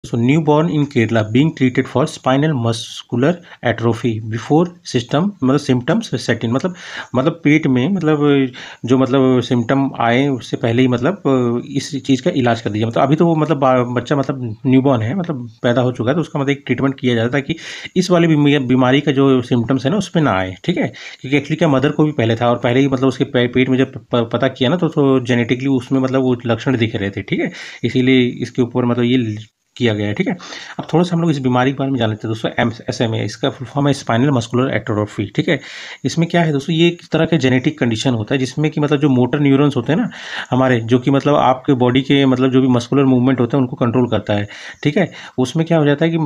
So newborn in Kerala being treated for spinal muscular atrophy before system मतलब symptoms set इन मतलब पेट में जो symptom आए उससे पहले ही इस चीज़ का इलाज कर दीजिए। मतलब अभी तो वो बच्चा न्यूबॉर्न है, पैदा हो चुका है, तो उसका एक ट्रीटमेंट किया जाता है ताकि इस वाली बीमारी का जो सिम्टम्स है ना उस पर ना आए। ठीक है, क्योंकि एक्चुअली क्या मदर को भी पहले था और पहले ही उसके पेट में जब पता किया ना तो जेनेटिकली उसमें वो लक्षण दिख रहे थे। ठीक है, इसीलिए इसके ऊपर ये किया गया है। ठीक है, अब थोड़ा सा हम लोग इस बीमारी के बारे में जान लेते हैं दोस्तों। SMA इसका फुल फॉर्म है स्पाइनल मस्कुलर एट्रोफी। ठीक है, इसमें क्या है दोस्तों, ये एक तरह का जेनेटिक कंडीशन होता है जिसमें कि जो मोटर न्यूरॉन्स होते हैं ना हमारे, जो कि आपके बॉडी के जो भी मस्कुलर मूवमेंट होते हैं उनको कंट्रोल करता है। ठीक है, उसमें क्या हो जाता है कि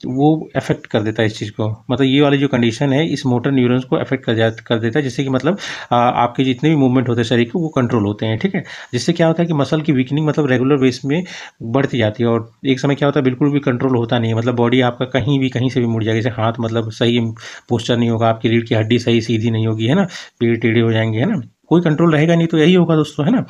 वो अफेक्ट कर देता है इस चीज़ को। ये वाली जो कंडीशन है इस मोटर न्यूरॉन्स को अफेक्ट कर देता है, जिससे कि आपके जितने भी मूवमेंट होते हैं शरीर के वो कंट्रोल होते हैं। ठीक है, जिससे क्या होता है कि मसल की वीकनिंग रेगुलर बेस में बढ़ती जाती है और एक समय क्या होता है बिल्कुल भी कंट्रोल होता नहीं है। बॉडी आपका कहीं से भी मुड़ जाएगी। जैसे हाथ सही पोस्चर नहीं होगा, आपकी रीढ़ की हड्डी सही सीधी नहीं होगी, है ना, पेड़ टेढ़े हो जाएंगे, है ना, कोई कंट्रोल रहेगा नहीं। तो यही होगा दोस्तों, है ना।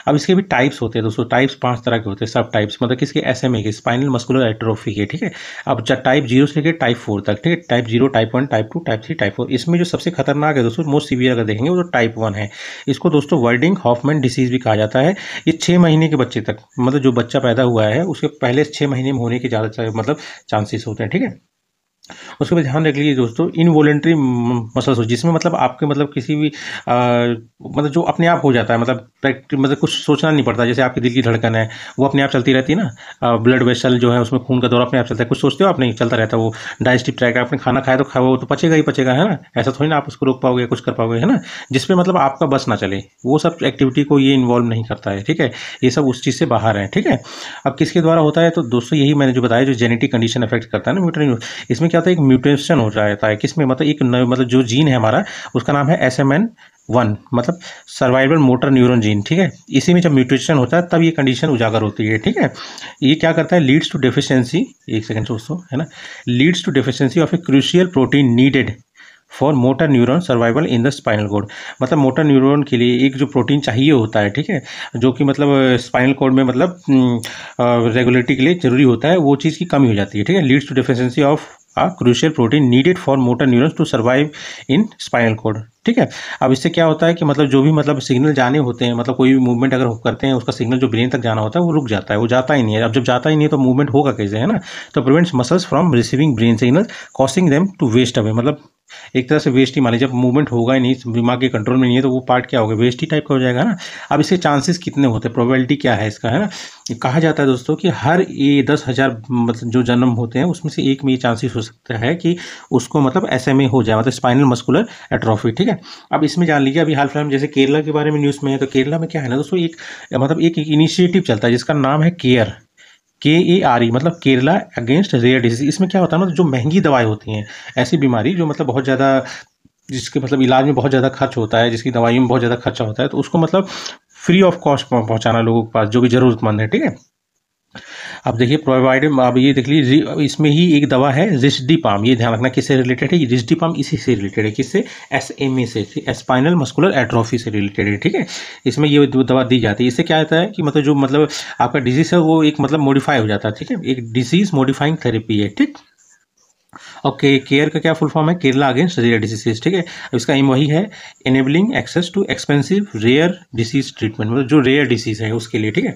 अब इसके भी टाइप्स होते हैं दोस्तों। टाइप्स 5 तरह के होते हैं, सब टाइप्स किसके, SMA के, स्पाइनल मस्कुलर एट्रोफी के। ठीक है, अब टाइप 0 से लेकर टाइप 4 तक। ठीक है, type 0, type 1, type 2, type 3, type 4। इसमें जो सबसे खतरनाक है दोस्तों, मोस्ट सीवियर अगर देखेंगे वो तो टाइप 1 है। इसको दोस्तों वर्डिंग हॉफमैन डिसीज भी कहा जाता है। ये 6 महीने के बच्चे तक, जो बच्चा पैदा हुआ है उसके पहले 6 महीने में होने के ज़्यादा चांसेस होते हैं। ठीक है, उसके बाद ध्यान रख लीजिए दोस्तों, इनवॉलेंट्री मसल्स जिसमें आपके किसी भी जो अपने आप हो जाता है, कुछ सोचना नहीं पड़ता। जैसे आपकी दिल की धड़कन है वो अपने आप चलती रहती है ना, ब्लड वेसल जो है उसमें खून का दौरा अपने आप चलता है, कुछ सोचते हो आप नहीं, चलता रहता है। वो डाइजेस्टिव ट्रैक, आपने खाना खाया तो वो तो पचेगा ही पचेगा, है ना, ऐसा थोड़ी ना आप उसको रोक पाओगे, कुछ कर पाओगे, है ना, जिसपे आपका बस ना चले, वो सब एक्टिविटी को ये इन्वॉल्व नहीं करता है। ठीक है, ये सब उस चीज़ से बाहर है। ठीक है, अब किसके द्वारा होता है तो दोस्तों यही मैंने जो बताया, जो जेनेटिक कंडीशन अफेक्ट करता है ना म्यूटेशन, इसमें क्या होता है एक म्यूटेशन हो जाता है किसमें, एक जो जीन है हमारा उसका नाम है SMN1, survival motor neuron gene. ठीक है, इसी में जब म्यूटेशन होता है तब ये कंडीशन उजागर होती है। ठीक है, ये क्या करता है, लीड्स टू डेफिशिएंसी, एक सेकंड दोस्तों, है ना, leads to deficiency of a crucial protein needed for motor neuron survival in the spinal cord. Motor neuron के लिए एक जो प्रोटीन चाहिए होता है, ठीक है, जो कि स्पाइनल कोड में रेगुलेटरी के लिए जरूरी होता है, वो चीज़ की कमी हो जाती है। ठीक है, leads to deficiency of a crucial protein needed for motor neurons to survive in spinal cord। ठीक है, अब इससे क्या होता है कि जो भी सिग्नल जाने होते हैं, कोई भी मूवमेंट अगर करते हैं उसका सिग्नल जो ब्रेन तक जाना होता है वो रुक जाता है, वो जाता ही नहीं है। अब जब जाता ही नहीं है तो मूवमेंट होगा कैसे, है ना, तो prevents muscles from receiving brain signal causing them to waste away. एक तरह से वेस्ट ही मानिए, जब मूवमेंट होगा ही नहीं, दिमाग के कंट्रोल में नहीं है, तो वो पार्ट क्या होगा, वेस्ट ही टाइप का हो जाएगा ना। अब इसके चांसेस कितने होते हैं, प्रोबेबिलिटी क्या है इसका, है ना, कहा जाता है दोस्तों कि हर ये 10,000 जो जन्म होते हैं उसमें से एक में ये चांसेस हो सकता है कि उसको SMA हो जाए, स्पाइनल मस्कुलर एट्रोफी। ठीक है, अब इसमें जान लीजिए, अभी हाल फिलहाल में जैसे केरला के बारे में न्यूज़ में है, तो केरला में क्या है ना दोस्तों, एक इनिशिएटिव चलता है जिसका नाम है care, KARE, Kerala against rare disease. इसमें क्या होता है जो महंगी दवाएं होती हैं, ऐसी बीमारी जो बहुत ज़्यादा, जिसके इलाज में बहुत ज़्यादा खर्च होता है, जिसकी दवाइयों में बहुत ज़्यादा खर्चा होता है, तो उसको फ्री ऑफ कॉस्ट पहुंचाना लोगों के पास जो भी ज़रूरतमंद है। ठीक है, अब देखिए प्रोवाइड, अब ये देख लीजिए, इसमें ही एक दवा है रिस्डिपाम, ये ध्यान रखना किससे रिलेटेड है, ये रिस्डिपाम इसी से रिलेटेड है, किससे, SMA से, स्पाइनल मस्कुलर एट्रोफी से रिलेटेड है। ठीक है, इसमें ये दवा दी जाती है। इससे क्या होता है कि जो आपका डिजीज है वो एक मॉडिफाई हो जाता है। ठीक है, एक डिजीज मॉडिफाइंग थेरेपी है। ठीक, ओके, केयर का क्या फुल फॉर्म है, केरला अगेंस्ट रेयर डिसीज। ठीक है, अब इसका एम वही है, enabling access to expensive rare disease treatment, जो रेयर डिसीज है उसके लिए। ठीक है,